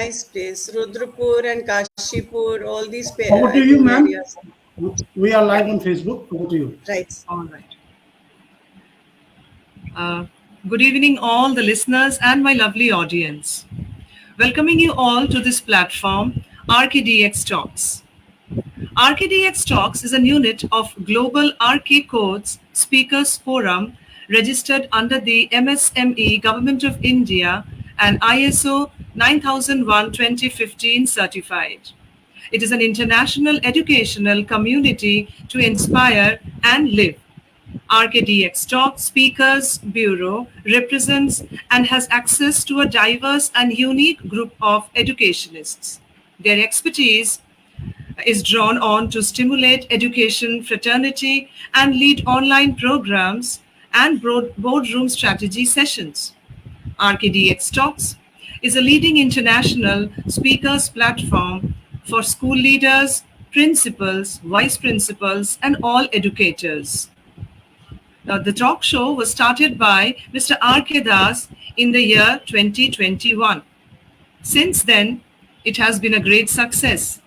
nice place. Rudrapur and Kashipur, all these Over to you, ma'am. areas. We are live on Facebook. Over to you. Right. All right. Good evening, all the listeners and my lovely audience. Welcoming you all to this platform, RKDX Talks. RKDX Talks is a unit of Global RK Codes Speakers Forum registered under the MSME Government of India and ISO 9001:2015 certified. It is an international educational community to inspire and live. RKDX Talk Speakers Bureau represents and has access to a diverse and unique group of educationists. Their expertise is drawn on to stimulate education, fraternity, and lead online programs and boardroom strategy sessions. RKDX Talks is a leading international speakers platform for school leaders, principals, vice principals, and all educators. The talk show was started by Mr. R.K. Das in the year 2021. Since then, it has been a great success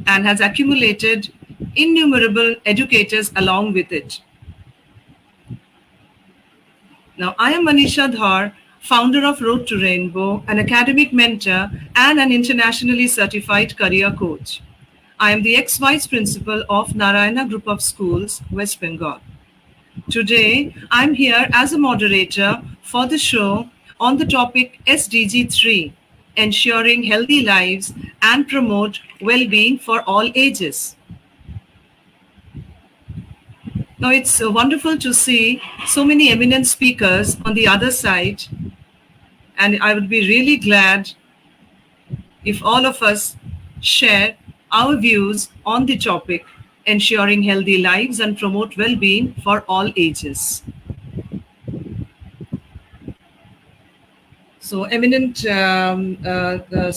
and has accumulated innumerable educators along with it. Now, I am Manisha Dhar, founder of Road to Rainbow, an academic mentor and an internationally certified career coach. I am the ex-vice principal of Narayana Group of Schools, West Bengal. Today, I'm here as a moderator for the show on the topic SDG 3, ensuring healthy lives and promote well-being for all ages. Now, it's wonderful to see so many eminent speakers on the other side, and I would be really glad if all of us share our views on the topic, ensuring healthy lives and promote well-being for all ages. So, eminent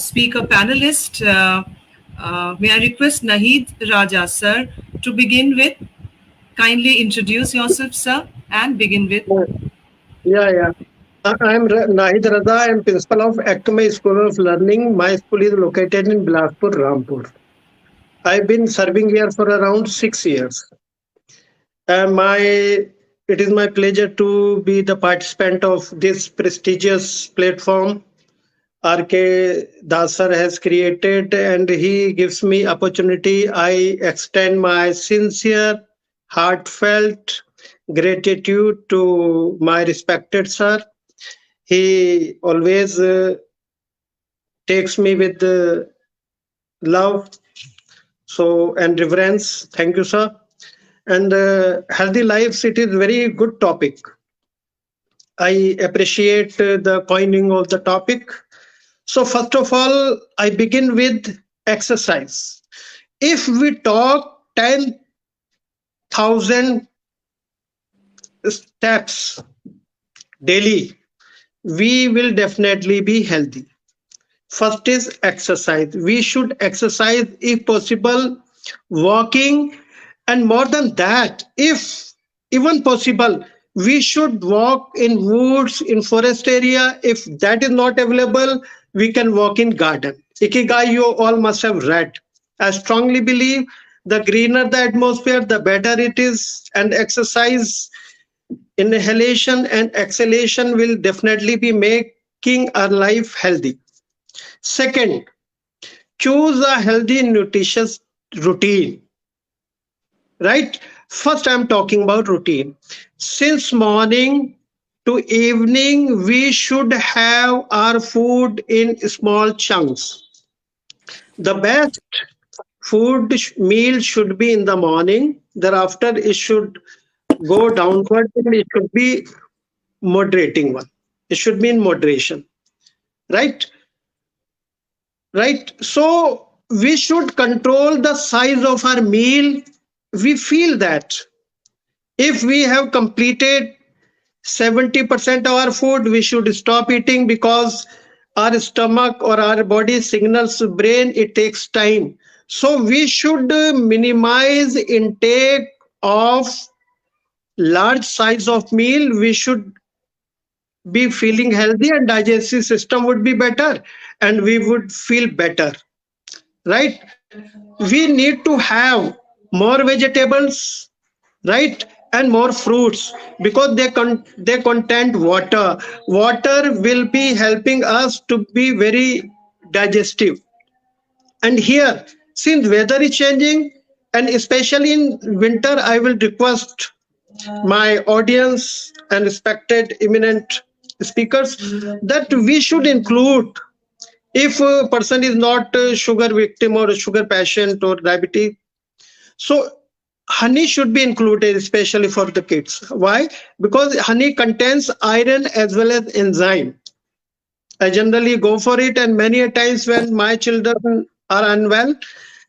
speaker panelist, may I request Nahid Raja, sir, to begin with. Kindly introduce yourself, sir, and begin with. Yeah. I'm Nahid Raza. I'm principal of Acme School of Learning. My school is located in Bilaspur, Rampur. I've been serving here for around 6 years. It is my pleasure to be the participant of this prestigious platform RK Dasar has created, and he gives me opportunity. I extend my sincere, heartfelt gratitude to my respected sir. He always takes me with love and reverence. Thank you, sir. And healthy lives, it is very good topic. I appreciate the coining of the topic. So first of all, I begin with exercise. If we talk 10,000 steps daily, we will definitely be healthy. First is exercise. We should exercise if possible, walking, and more than that, if even possible, we should walk in woods, in forest area. If that is not available, we can walk in garden. Ikigai you all must have read. I strongly believe the greener the atmosphere, the better it is, and exercise, inhalation and exhalation will definitely be making our life healthy. Second, choose a healthy, nutritious routine. Right? First, I'm talking about routine. Since morning to evening, we should have our food in small chunks. The best meal should be in the morning. Thereafter, it should go downward and it should be moderating one. It should be in moderation. Right? So we should control the size of our meal. We feel that if we have completed 70% of our food, we should stop eating, because our stomach or our body signals brain, it takes time. So we should minimize intake of large size of meal. We should be feeling healthy and digestive system would be better. and we would feel better, right? We need to have more vegetables, right, and more fruits, because they contain water. Water will be helping us to be very digestive. And here, since weather is changing, and especially in winter, I will request my audience and respected eminent speakers that we should include, if a person is not a sugar victim or a sugar patient or diabetes, so honey should be included, especially for the kids. Why? Because honey contains iron as well as enzyme. I generally go for it, and many a times when my children are unwell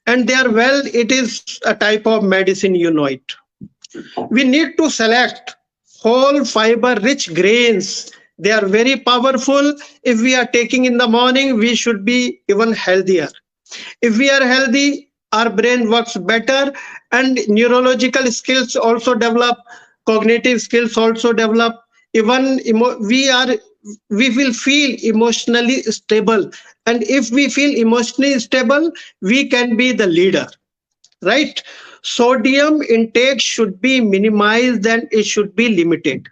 and they are well, it is a type of medicine, you know it. We need to select whole fiber rich grains. They are very powerful. If we are taking in the morning, we should be even healthier. If we are healthy, our brain works better, and neurological skills also develop, cognitive skills also develop. Even we will feel emotionally stable, and if we feel emotionally stable, we can be the leader, right? Sodium intake should be minimized and it should be limited,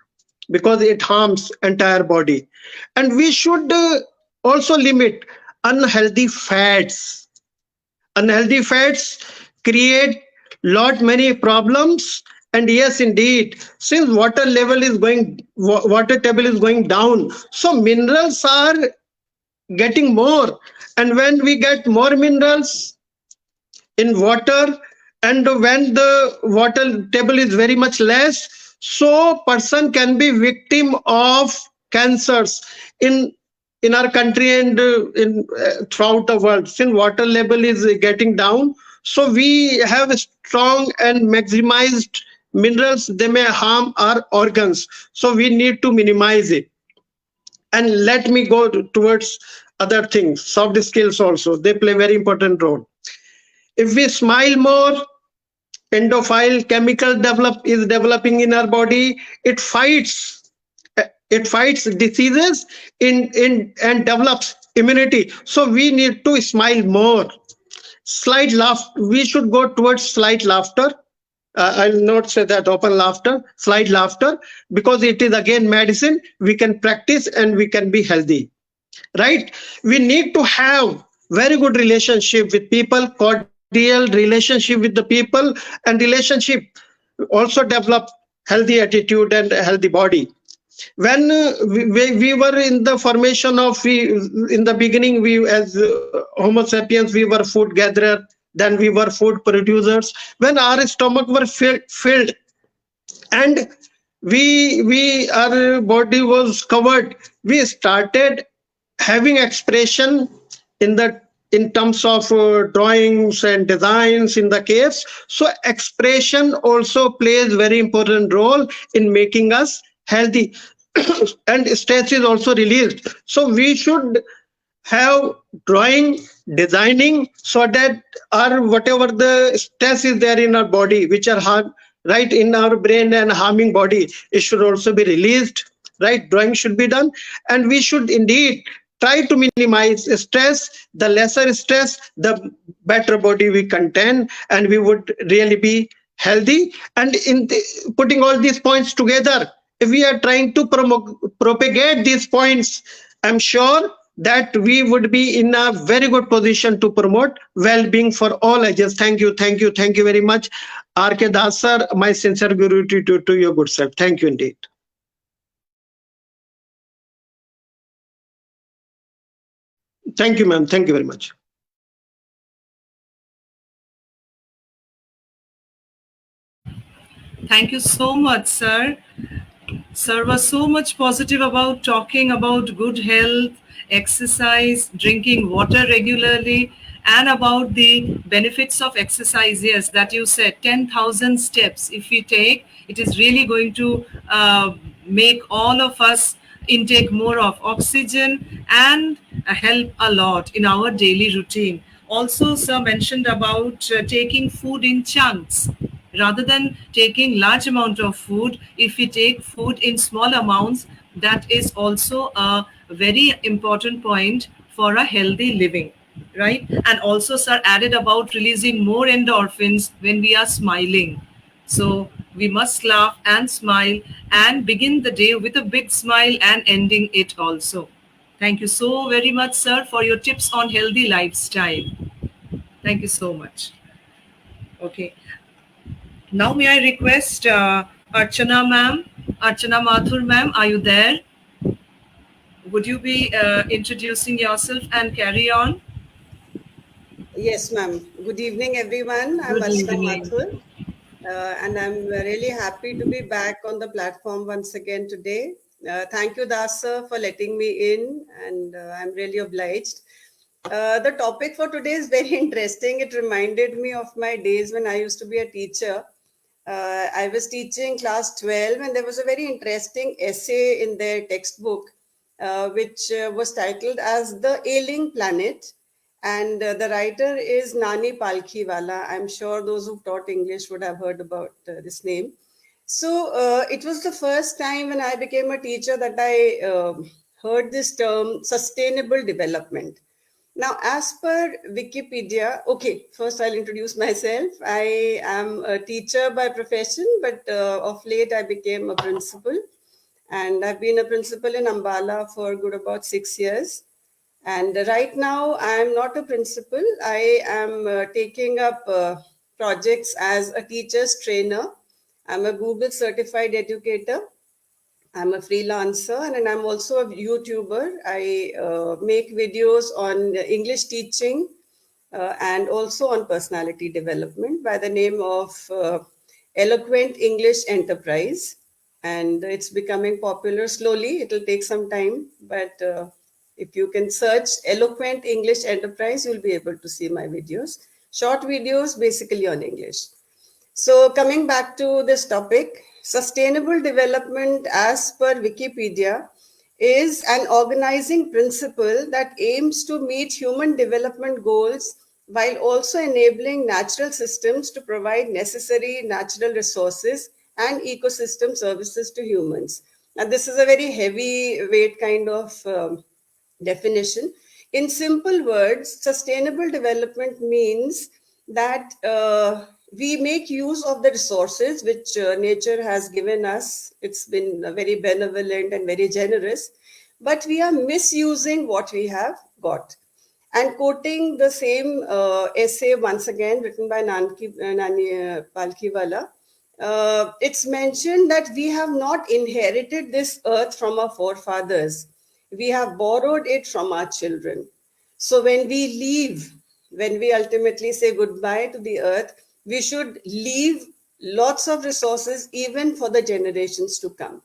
because it harms entire body. And we should also limit unhealthy fats. Unhealthy fats create lot many problems. And yes, indeed, since water table is going down, so minerals are getting more. And when we get more minerals in water, and when the water table is very much less, so person can be victim of cancers in our country, and in throughout the world, since water level is getting down. So we have strong and maximized minerals, they may harm our organs, so we need to minimize it. And let me go towards other things. Soft skills also, they play very important role. If we smile more, endophile chemical is developing in our body. It fights diseases in and develops immunity. So we need to smile more. Slight laugh, we should go towards slight laughter. I'll not say that open laughter, slight laughter, because it is again medicine. We can practice and we can be healthy, right? We need to have very good relationship with people, cordial relationship with the people, and relationship also develop healthy attitude and a healthy body. When we were in the formation of, in the beginning, we as homo sapiens, we were food gatherer, then we were food producers. When our stomach were filled, and our body was covered, we started having expression in the in terms of drawings and designs in the caves. So expression also plays very important role in making us healthy. And stress is also released, so we should have drawing, designing, so that our whatever the stress is there in our body, which are right in our brain and harming body, it should also be released, right? Drawing should be done, and we should indeed try to minimize stress. The lesser stress, the better body we contain, and we would really be healthy. And putting all these points together, if we are trying to propagate these points, I'm sure that we would be in a very good position to promote well-being for all ages. Thank you very much. R.K. Das sir, my sincere gratitude to your good self. Thank you indeed. Thank you, ma'am. Thank you very much. Thank you so much, sir. Sir was so much positive about talking about good health, exercise, drinking water regularly, and about the benefits of exercise. Yes, that you said, 10,000 steps. If we take, it is really going to make all of us intake more of oxygen and help a lot in our daily routine. Also, sir mentioned about taking food in chunks rather than taking large amount of food. If we take food in small amounts, that is also a very important point for a healthy living, right? And also, sir added about releasing more endorphins when we are smiling. So we must laugh and smile and begin the day with a big smile and ending it also. Thank you so very much, sir, for your tips on healthy lifestyle. Thank you so much. Okay. Now may I request Archana ma'am, Archana Mathur ma'am, are you there? Would you be introducing yourself and carry on? Yes, ma'am. Good evening, everyone. I'm Good Archana evening. Mathur, and I'm really happy to be back on the platform once again today. Thank you, Das sir, for letting me in, and I'm really obliged. The topic for today is very interesting. It reminded me of my days when I used to be a teacher. I was teaching class 12, and there was a very interesting essay in their textbook, which was titled as The Ailing Planet. And the writer is Nani Palkhiwala. I'm sure those who taught English would have heard about this name. So it was the first time when I became a teacher that I heard this term sustainable development. Now, as per Wikipedia, okay, first I'll introduce myself. I am a teacher by profession, but of late I became a principal. And I've been a principal in Ambala for good about 6 years. And right now, I'm not a principal. I am taking up projects as a teacher's trainer. I'm a Google certified educator. I'm a freelancer, and I'm also a YouTuber. I make videos on English teaching and also on personality development by the name of Eloquent English Enterprise. And it's becoming popular slowly. It'll take some time, but if you can search Eloquent English Enterprise, you'll be able to see my videos. Short videos, basically on English. So, coming back to this topic, sustainable development, as per Wikipedia, is an organizing principle that aims to meet human development goals while also enabling natural systems to provide necessary natural resources and ecosystem services to humans. Now, this is a very heavyweight kind of definition. In simple words, sustainable development means that we make use of the resources which nature has given us. It's been very benevolent and very generous, but we are misusing what we have got. And quoting the same essay once again, written by Nani Palkhiwala, it's mentioned that we have not inherited this earth from our forefathers. We have borrowed it from our children. So when we leave, when we ultimately say goodbye to the earth, we should leave lots of resources even for the generations to come.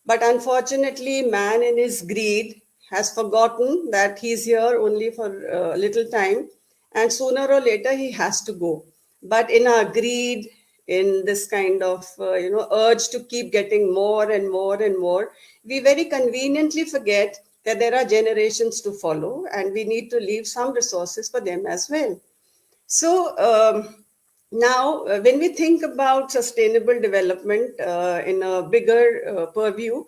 But unfortunately, man in his greed has forgotten that he's here only for a little time, and sooner or later he has to go. But in our greed, in this kind of urge to keep getting more and more and more, we very conveniently forget that there are generations to follow, and we need to leave some resources for them as well. So now, when we think about sustainable development in a bigger purview,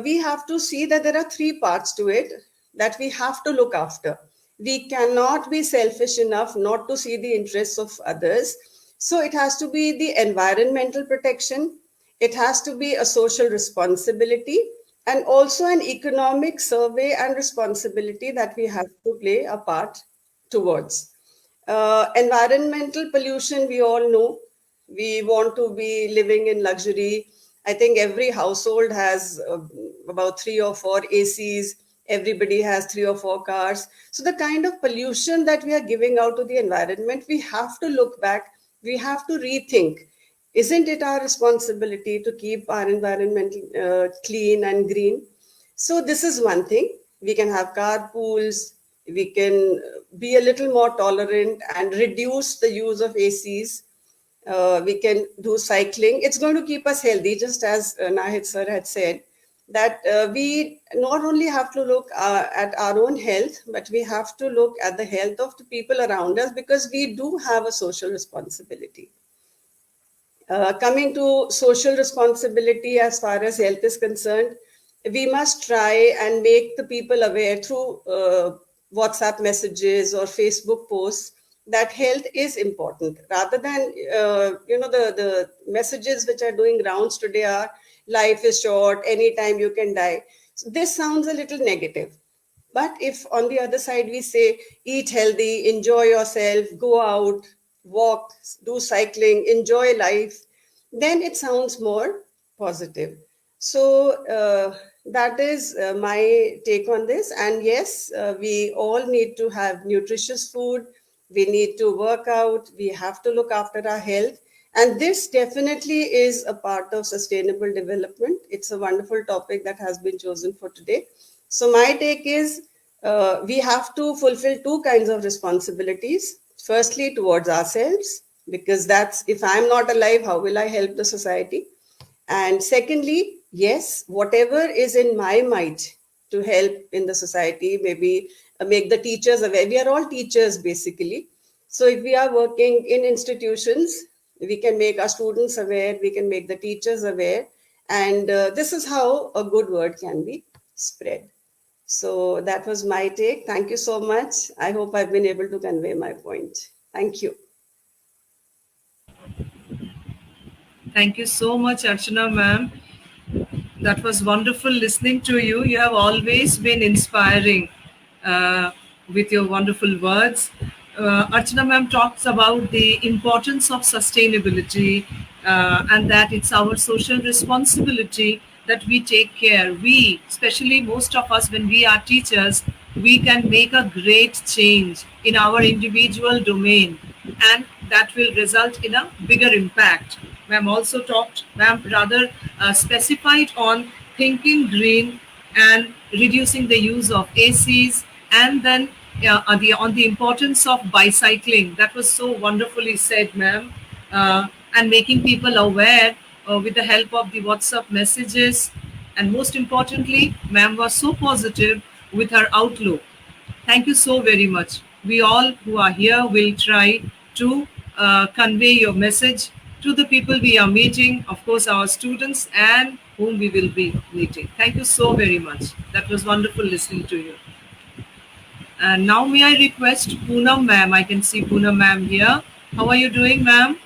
we have to see that there are three parts to it that we have to look after. We cannot be selfish enough not to see the interests of others. So it has to be the environmental protection, it has to be a social responsibility, and also an economic survey and responsibility that we have to play a part towards. Environmental pollution, we all know. We want to be living in luxury. I think every household has about 3 or 4 ACs. Everybody has 3 or 4 cars. So the kind of pollution that we are giving out to the environment, we have to look back. We have to rethink. Isn't it our responsibility to keep our environment clean and green? So this is one thing. We can have carpools. We can be a little more tolerant and reduce the use of ACs. We can do cycling. It's going to keep us healthy, just as Nahid sir had said, that we not only have to look at our own health, but we have to look at the health of the people around us, because we do have a social responsibility. Coming to social responsibility as far as health is concerned, we must try and make the people aware through WhatsApp messages or Facebook posts that health is important, rather than the messages which are doing rounds today are life is short, anytime you can die. So this sounds a little negative. But if on the other side we say eat healthy, enjoy yourself, go out, walk, do cycling, enjoy life, then it sounds more positive. So that is my take on this. And yes, we all need to have nutritious food. We need to work out. We have to look after our health. And this definitely is a part of sustainable development. It's a wonderful topic that has been chosen for today. So, my take is we have to fulfill two kinds of responsibilities. Firstly, towards ourselves, because that's if I'm not alive, how will I help the society? And secondly, yes, whatever is in my might to help in the society, maybe make the teachers aware. We are all teachers basically. So if we are working in institutions, we can make our students aware, we can make the teachers aware. And this is how a good word can be spread. So that was my take. Thank you so much. I hope I've been able to convey my point. Thank you. Thank you so much, Archana ma'am. That was wonderful listening to you. You have always been inspiring with your wonderful words. Archana ma'am talks about the importance of sustainability and that it's our social responsibility that we take care. We, especially most of us, when we are teachers, we can make a great change in our individual domain, and that will result in a bigger impact. Ma'am also talked, ma'am rather specified on thinking green and reducing the use of ACs, and then on the importance of bicycling. That was so wonderfully said, ma'am. And making people aware with the help of the WhatsApp messages. And most importantly, ma'am was so positive with her outlook. Thank you so very much. We all who are here will try to convey your message to the people we are meeting, of course, our students and whom we will be meeting. Thank you so very much. That was wonderful listening to you. And now may I request Poonam ma'am. I can see Poonam ma'am here. How are you doing, ma'am?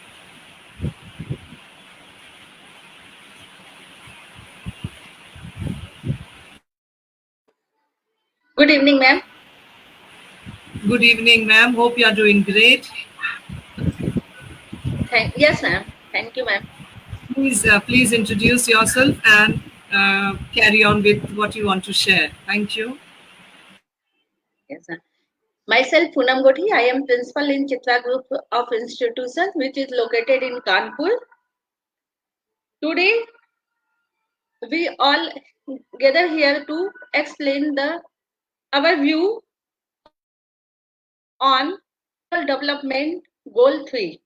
Good evening, ma'am. Good evening, ma'am. Hope you are doing great. Yes, ma'am. Thank you, ma'am. Please introduce yourself and carry on with what you want to share. Thank you. Yes, ma'am. Myself, Poonam Gothi. I am principal in Chitra Group of Institutions, which is located in Kanpur. Today, we all gather here to explain our view on Development Goal 3.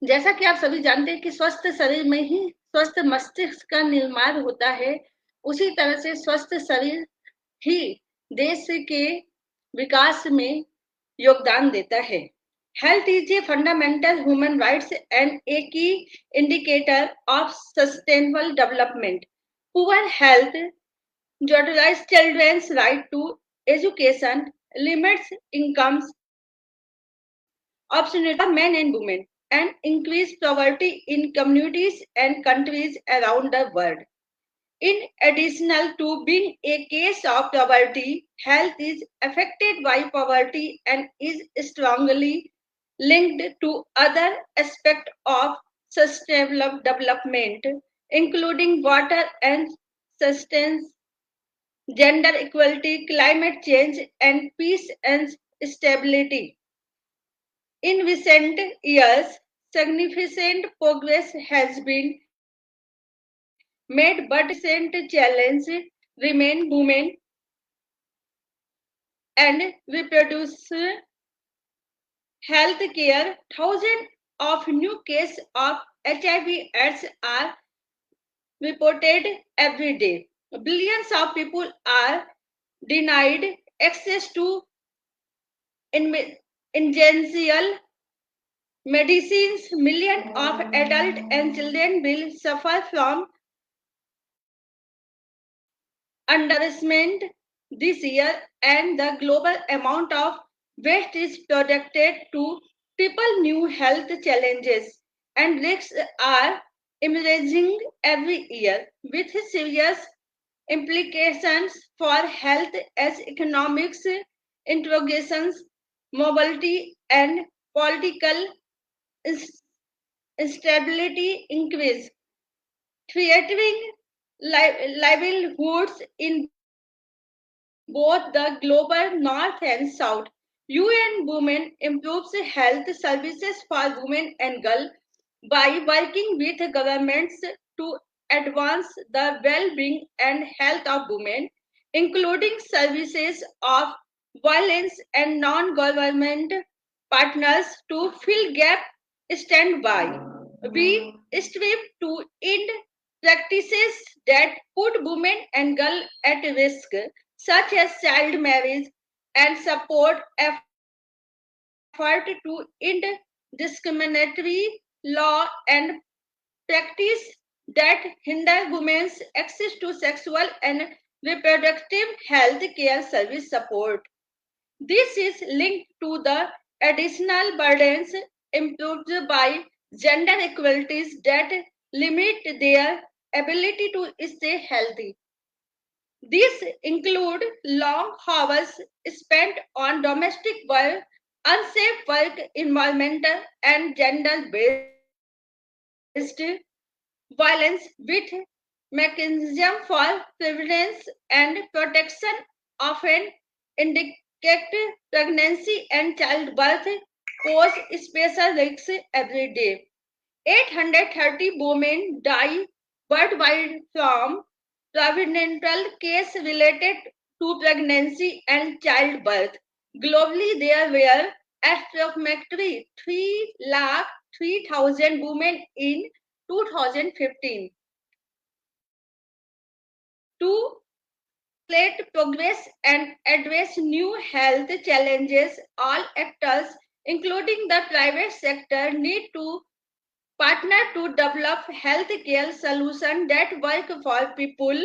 जैसा कि आप सभी जानते हैं कि स्वस्थ शरीर में ही स्वस्थ मस्तिष्क का निर्माण होता है, उसी तरह से स्वस्थ शरीर ही देश के विकास में योगदान देता है. Health is a fundamental human rights and a key indicator of sustainable development. Poor health jeopardizes children's right to education, limits incomes, opportunity for men and women, and increase poverty in communities and countries around the world. In addition to being a case of poverty, health is affected by poverty and is strongly linked to other aspects of sustainable development, including water and sustenance, gender equality, climate change, and peace and stability. In recent years, significant progress has been made, but recent challenge remain women and reproduce health care. Thousands of new cases of HIV/AIDS are reported every day. Billions of people are denied access to essential medicines. Millions of adults and children will suffer from undernourishment. this year, and the global amount of waste is projected to triple. New health challenges and risks are emerging every year, with serious implications for health as economics, interrogations, mobility, and political instability increase, threatening livelihoods in both the global north and south. UN Women improves health services for women and girls by working with governments to advance the well-being and health of women, including services of violence and non-government partners to fill gap. Stand by. We strive to end practices that put women and girls at risk, such as child marriage, and support effort to end discriminatory law and practice that hinder women's access to sexual and reproductive health care service support. This is linked to the additional burdens imposed by gender equalities that limit their ability to stay healthy. These include long hours spent on domestic work, unsafe work environment, and gender-based violence, with mechanisms for prevention and protection often indicate pregnancy and childbirth pose special risks every day. 830 women die worldwide from preventable cases related to pregnancy and childbirth. Globally, there were approximately 3 lakh 3,000 women in 2015. To accelerate progress and address new health challenges, all actors, including the private sector, need to partner to develop healthcare solutions that work for people,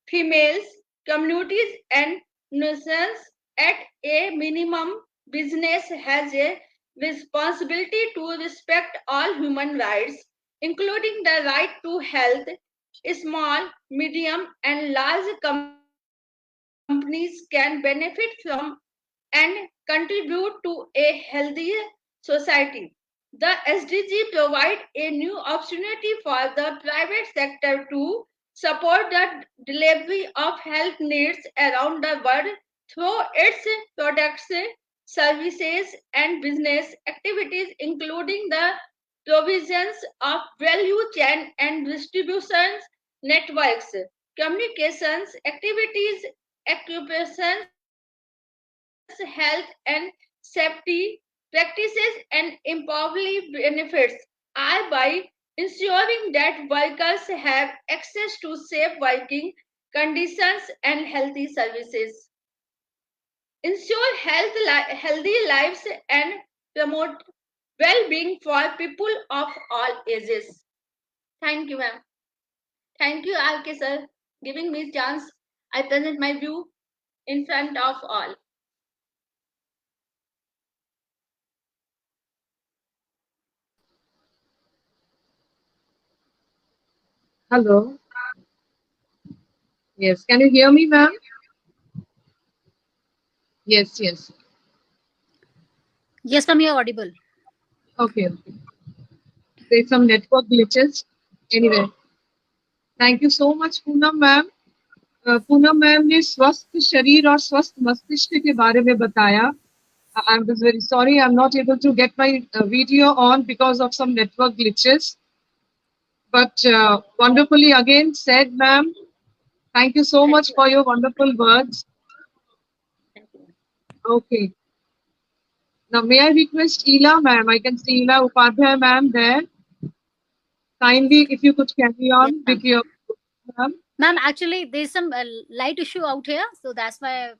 females, communities, and nations. At a minimum, business has a responsibility to respect all human rights, including the right to health. Small, medium, and large companies can benefit from and contribute to a healthier society. The SDG provide a new opportunity for the private sector to support the delivery of health needs around the world through its products, services, and business activities, including the provisions of value chain and distribution networks, communications activities, occupations, health and safety practices, and employee benefits are by ensuring that workers have access to safe working conditions and healthy services, ensure healthy lives, and promote well-being for people of all ages. Thank you, ma'am. Thank you, RK sir, giving me chance. I present my view in front of all. Hello. Yes. Can you hear me, ma'am? Yes, yes. Yes, ma'am, you're audible. Okay. There's some network glitches. Anyway, thank you so much, Poonam ma'am. Poonam ma'am ने स्वस्थ शरीर और स्वस्थ मस्तिष्क के बारे में बताया. I was very sorry I'm not able to get my video on because of some network glitches. But wonderfully again said, ma'am. Thank you so much for your wonderful words. Okay. Now may I request Ela ma'am? I can see Ela Upadhyay ma'am there. Kindly, if you could carry on Yes, with your ma'am. ma'am, actually, there's some light issue out here, so that's why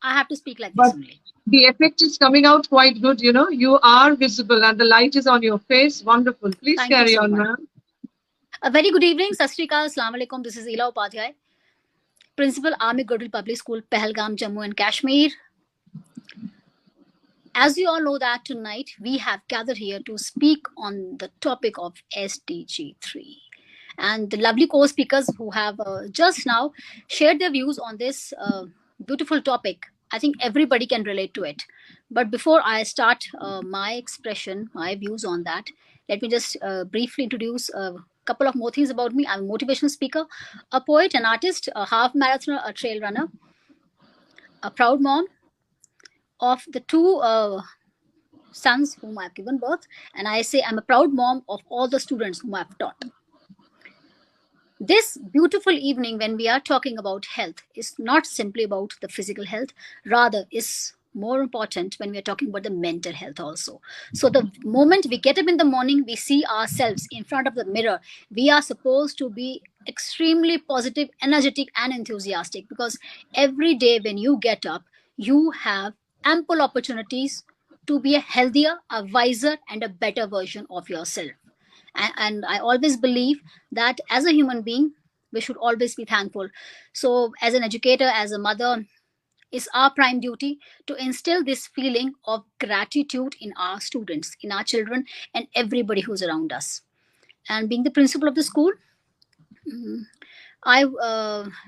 I have to speak like But this only. the effect is coming out quite good, you know. You are visible and the light is on your face. Wonderful. Please Thank you carry so on, much. ma'am. A very good evening. Sat Sri Akal, Assalamu Alaikum. This is Ela Upadhyay. Principal, Army Girdle Public School, Pahalgam, Jammu and Kashmir. As you all know that tonight we have gathered here to speak on the topic of SDG 3. And the lovely co-speakers who have just now shared their views on this beautiful topic, I think everybody can relate to it. But before I start my expression, my views on that, let me just briefly introduce a couple of more things about me. I'm a motivational speaker, a poet, an artist, a half marathoner, a trail runner, a proud mom of the two sons whom I've given birth. And I say I'm a proud mom of all the students whom I've taught. This beautiful evening, when we are talking about health, is not simply about the physical health, rather is more important when we are talking about the mental health also. So the moment we get up in the morning, we see ourselves in front of the mirror, we are supposed to be extremely positive, energetic, and enthusiastic, because every day when you get up, you have ample opportunities to be a healthier, a wiser, and a better version of yourself. And I always believe that as a human being, we should always be thankful. So as an educator, as a mother, it's our prime duty to instill this feeling of gratitude in our students, in our children, and everybody who's around us. And being the principal of the school, I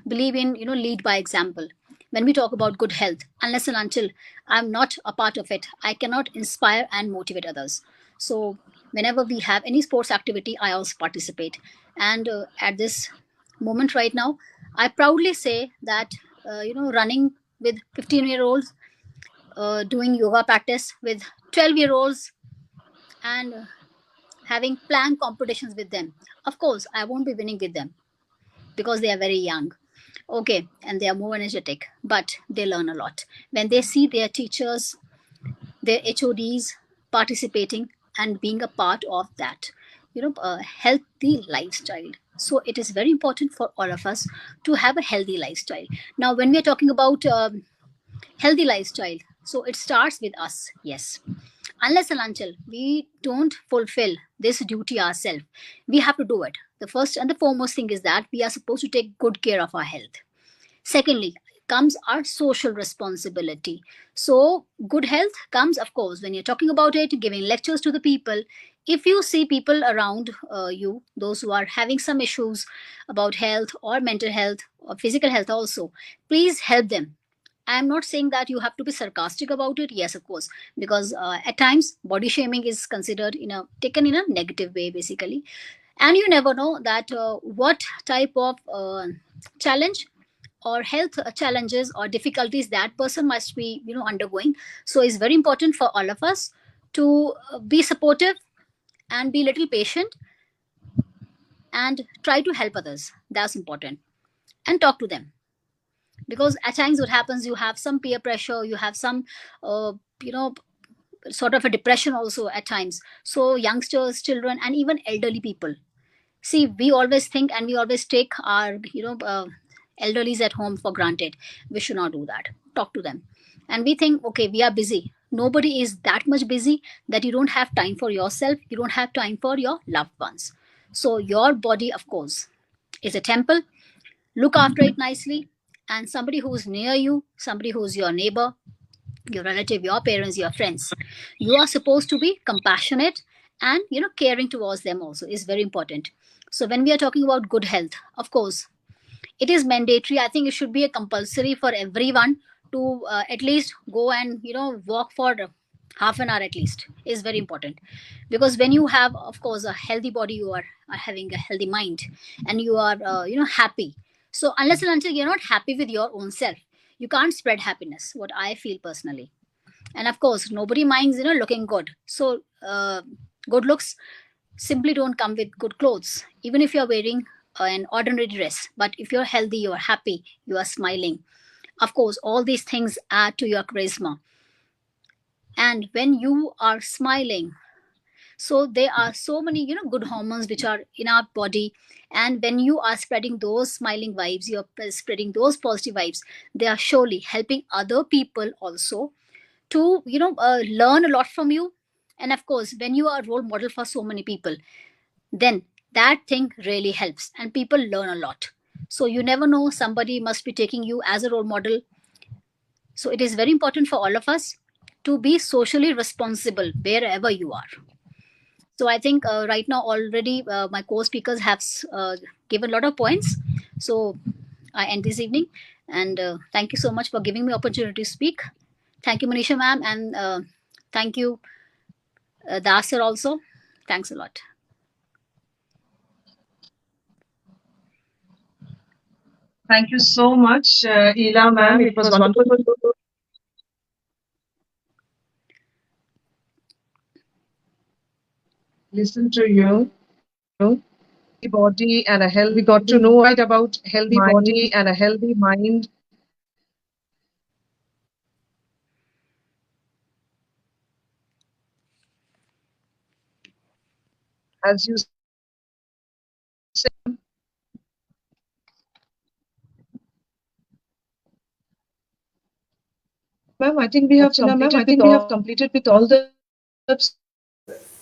believe in, lead by example. When we talk about good health, unless and until I'm not a part of it, I cannot inspire and motivate others. So whenever we have any sports activity, I also participate. And at this moment right now, I proudly say that, running with 15-year-olds, doing yoga practice with 12-year-olds, and having planned competitions with them. Of course, I won't be winning with them because they are very young. Okay, and they are more energetic, but they learn a lot. When they see their teachers, their HODs participating and being a part of that, a healthy lifestyle. So it is very important for all of us to have a healthy lifestyle. Now, when we are talking about healthy lifestyle, so it starts with us, yes. Unless and until we don't fulfill this duty ourselves, we have to do it. The first and the foremost thing is that we are supposed to take good care of our health. Secondly, comes our social responsibility. So, good health comes, of course, when you're talking about it, giving lectures to the people. If you see people around you, those who are having some issues about health or mental health or physical health also, please help them. I'm not saying that you have to be sarcastic about it. Yes, of course, because at times body shaming is considered taken in a negative way, basically, and you never know that what type of challenge or health challenges or difficulties that person must be undergoing. So it's very important for all of us to be supportive and be a little patient and try to help others. That's important. And talk to them, because at times what happens, you have some peer pressure, you have some you know sort of a depression also at times. So youngsters, children, and even elderly people, see, we always think and we always take our elderlies at home for granted. We should not do that. Talk to them. And we think, okay, we are busy. Nobody is that much busy that you don't have time for yourself, you don't have time for your loved ones. So your body, of course, is a temple. Look after it nicely. And somebody who's near you, somebody who's your neighbor, your relative, your parents, your friends, you are supposed to be compassionate and caring towards them also is very important. So when we are talking about good health, of course, it is mandatory. I think it should be a compulsory for everyone to at least go and walk for half an hour at least is very important, because when you have, of course, a healthy body, you are having a healthy mind, and you are happy. So unless and until you're not happy with your own self, you can't spread happiness, what I feel personally. And of course, nobody minds looking good. So good looks simply don't come with good clothes, even if you're wearing an ordinary dress. But if you're healthy, you are happy, you are smiling, of course, all these things add to your charisma. And when you are smiling, so there are so many good hormones which are in our body, and when you are spreading those smiling vibes, you're spreading those positive vibes, they are surely helping other people also to learn a lot from you. And of course, when you are a role model for so many people, then that thing really helps and people learn a lot. So you never know, somebody must be taking you as a role model. So it is very important for all of us to be socially responsible wherever you are. So I think right now already my co-speakers have given a lot of points. So I end this evening, and thank you so much for giving me opportunity to speak. Thank you, Manisha ma'am, and thank you, Das sir also. Thanks a lot. Thank you so much, Ela ma'am. It was wonderful to listen to you. Body and a healthy. We got to know right about healthy body and a healthy mind. As you said, ma'am, I think we have completed with all the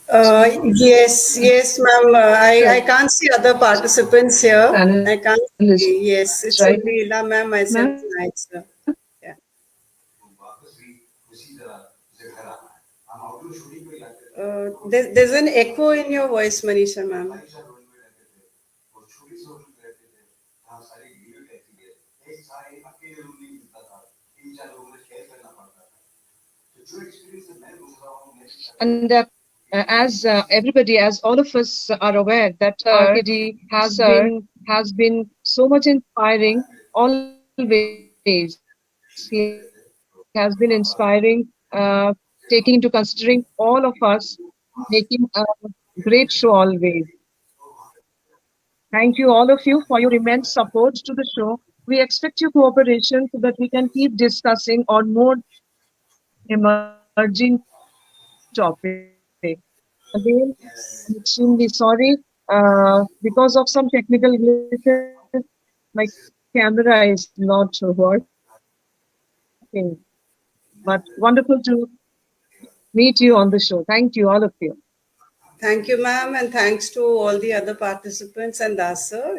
Yes, ma'am. I can't see other participants here. I can't see. Yes, it's right, only Ila ma'am, myself, ma'am? and I, sir. Yeah. There's an echo in your voice, Manisha ma'am. And as everybody, as all of us are aware, that RKD has been so much inspiring always. He has been inspiring, taking into considering all of us, making a great show always. Thank you, all of you, for your immense support to the show. We expect your cooperation so that we can keep discussing on more emerging topics. Again, I'm extremely sorry. Because of some technical glitches, my camera is not working. But wonderful to meet you on the show. Thank you, all of you. Thank you, ma'am, and thanks to all the other participants and Das sir.